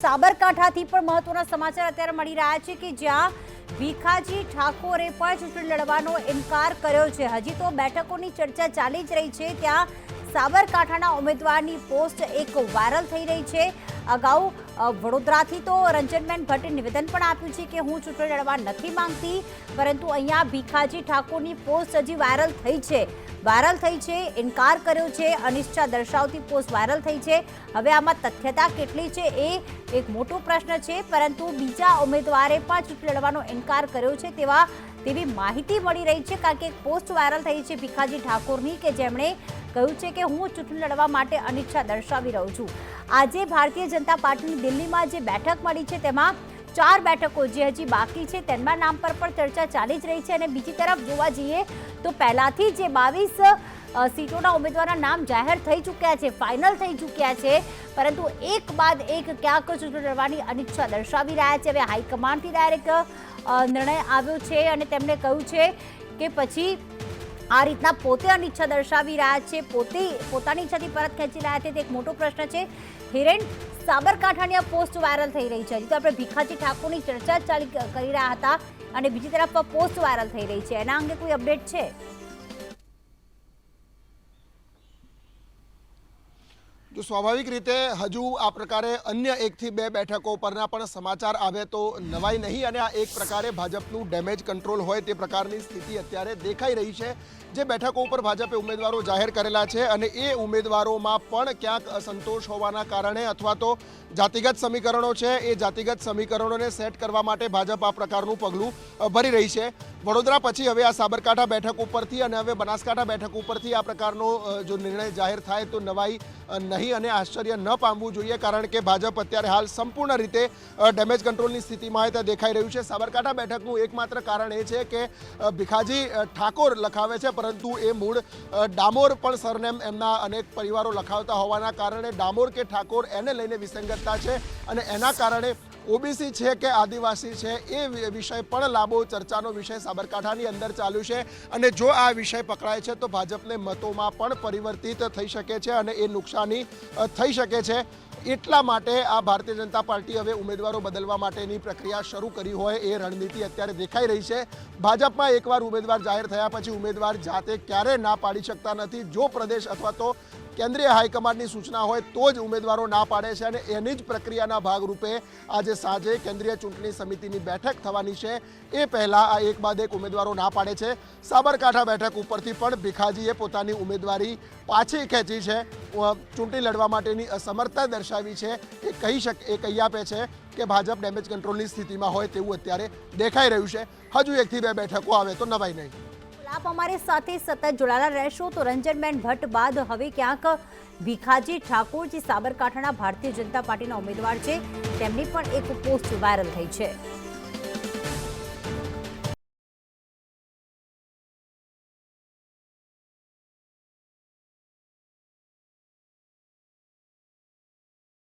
સાબરકાંઠાથી પણ મહત્વના સમાચાર અત્યારે મળી રહ્યા છે કે જ્યાં ભીખાજી ઠાકોરે પણ ચૂંટણી લડવાનો ઇનકાર કર્યો છે। હજી તો બેઠકોની ચર્ચા ચાલી જ રહી છે, ત્યાં સાબરકાંઠાના ઉમેદવારની પોસ્ટ એક વાયરલ થઈ રહી છે। અગાઉ વડોદરાથી તો રંજનબેન ભટ્ટે નિવેદન પણ આપ્યું છે કે હું ચૂંટણી લડવા નથી માંગતી, પરંતુ અહીંયા ભીખાજી ઠાકોરની પોસ્ટ હજી વાયરલ થઈ છે, ઇનકાર કર્યો છે, અનિચ્છા દર્શાવતી પોસ્ટ વાયરલ થઈ છે। હવે આમાં તથ્યતા કેટલી છે એ એક મોટો પ્રશ્ન છે, પરંતુ બીજા ઉમેદવારે પણ ચૂંટણી લડવાનો ઇનકાર કર્યો છે તેવી માહિતી મળી રહી છે, કારણ કે એક પોસ્ટ વાયરલ થઈ છે ભીખાજી ઠાકોરની કે જેમણે કહ્યું છે કે હું ચૂંટણી લડવા માટે અનિચ્છા દર્શાવી રહ્યો છું। આજે ભારતીય જનતા પાર્ટીની દિલ્હીમાં જે બેઠક મળી છે તેમાં 4 બેઠકો જે હજી બાકી છે તેમના નામ પર પણ ચર્ચા ચાલી જ રહી છે। અને બીજી તરફ જોવા જઈએ તો પહેલાથી જે 22 સીટોના ઉમેદવારના નામ જાહેર થઈ ચૂક્યા છે, ફાઇનલ થઈ ચૂક્યા છે, પરંતુ એક બાદ એક ક્યાંક ચૂંટણી લડવાની અનિચ્છા દર્શાવી રહ્યા છે। હવે હાઈકમાન્ડથી ડાયરેક્ટ નિર્ણય આવ્યો છે અને તેમણે કહ્યું છે કે પછી આ રીતના પોતે અનિચ્છા દર્શાવી રહ્યા છે, પોતાની ઈચ્છાથી પરત ખેંચી રહ્યા છે, તે એક મોટો પ્રશ્ન છે। હિરેન, સાબરકાંઠાની આ પોસ્ટ વાયરલ થઈ રહી છે, હજી તો આપણે ભીખાજી ઠાકોરની ચર્ચા કરી રહ્યા હતા અને બીજી તરફ પોસ્ટ વાયરલ થઈ રહી છે, એના અંગે કોઈ અપડેટ છે? તો સ્વાભાવિક રીતે હજુ આ પ્રકારે અન્ય 1 થી 2 બેઠકો પરના પણ સમાચાર આવે તો નવાઈ નહીં, અને આ એક પ્રકારે ભાજપનું ડેમેજ કંટ્રોલ હોય તે પ્રકારની સ્થિતિ અત્યારે દેખાઈ રહી છે। જે બેઠકો ઉપર ભાજપે ઉમેદવારો જાહેર કરેલા છે અને એ ઉમેદવારોમાં પણ ક્યાંક અસંતોષ હોવાના કારણે અથવા તો જાતિગત સમીકરણો છે, એ જાતિગત સમીકરણોને સેટ કરવા માટે ભાજપ આ પ્રકારનું પગલું ભરી રહી છે। વડોદરા પછી હવે આ સાબરકાંઠા બેઠક ઉપરથી અને હવે બનાસકાંઠા બેઠક ઉપરથી આ પ્રકારનો જો નિર્ણય જાહેર થાય તો નવાઈ નહીં અને આશ્ચર્ય ન પામવું જોઈએ, કારણ કે ભાજપ અત્યારે હાલ સંપૂર્ણ રીતે ડેમેજ કંટ્રોલની સ્થિતિમાં હોય તે દેખાઈ રહ્યું છે। સાબરકાંઠા બેઠકનું એકમાત્ર કારણ એ છે કે ભીખાજી ઠાકોર લખાવે છે, પરંતુ એ મૂળ ડામોર પણ સરનેમ એમના અનેક પરિવારો લખાવતા હોવાના કારણે ડામોર કે ઠાકોર એને લઈને વિસંગતતા છે, અને એના કારણે ઓબીસી છે કે આદિવાસી છે એ વિષય પણ લાંબો ચર્ચાનો વિષય સાબરકાંઠાની અંદર ચાલ્યું છે, અને જો આ વિષય પકડાય છે તો ભાજપને મતોમાં પણ પરિવર્તિત થઈ શકે છે અને એ નુકસાની થઈ શકે છે। એટલા માટે આ ભારતીય જનતા પાર્ટી હવે ઉમેદવારો બદલવા માટેની પ્રક્રિયા શરૂ કરી હોય એ રણનીતિ અત્યારે દેખાઈ રહી છે। ભાજપમાં એકવાર ઉમેદવાર જાહેર થયા પછી ઉમેદવાર જાતે ક્યારે ના પાડી શકતા નથી, જો પ્રદેશ અથવા તો કેન્દ્રીય હાઈકમાન્ડની સૂચના હોય તો જ ઉમેદવારો ના પાડે છે, અને એની જ પ્રક્રિયાના ભાગરૂપે આજે સાંજે કેન્દ્રીય ચૂંટણી સમિતિની બેઠક થવાની છે, એ પહેલાં આ એક બાદ એક ઉમેદવારો ના પાડે છે। સાબરકાંઠા બેઠક ઉપરથી પણ ભીખાજીએ પોતાની ઉમેદવારી પાછી ખેંચી છે, ચૂંટણી લડવા માટેની અસમર્થતા દર્શાવી છે, એ કહી આપે છે કે ભાજપ ડેમેજ કંટ્રોલની સ્થિતિમાં હોય તેવું અત્યારે દેખાઈ રહ્યું છે। હજુ 1 થી 2 બેઠકો આવે તો નવાઈ નહીં। આપ અમારી સાથે સતત જોડાયેલા રહેશો તો રંજનબેન ભટ્ટ બાદ હવે ક્યાંક ભીખાજી ઠાકોર જે સાબરકાંઠાના ભારતીય જનતા પાર્ટીના ઉમેદવાર છે તેમની પણ એક પોસ્ટ વાયરલ થઈ છે।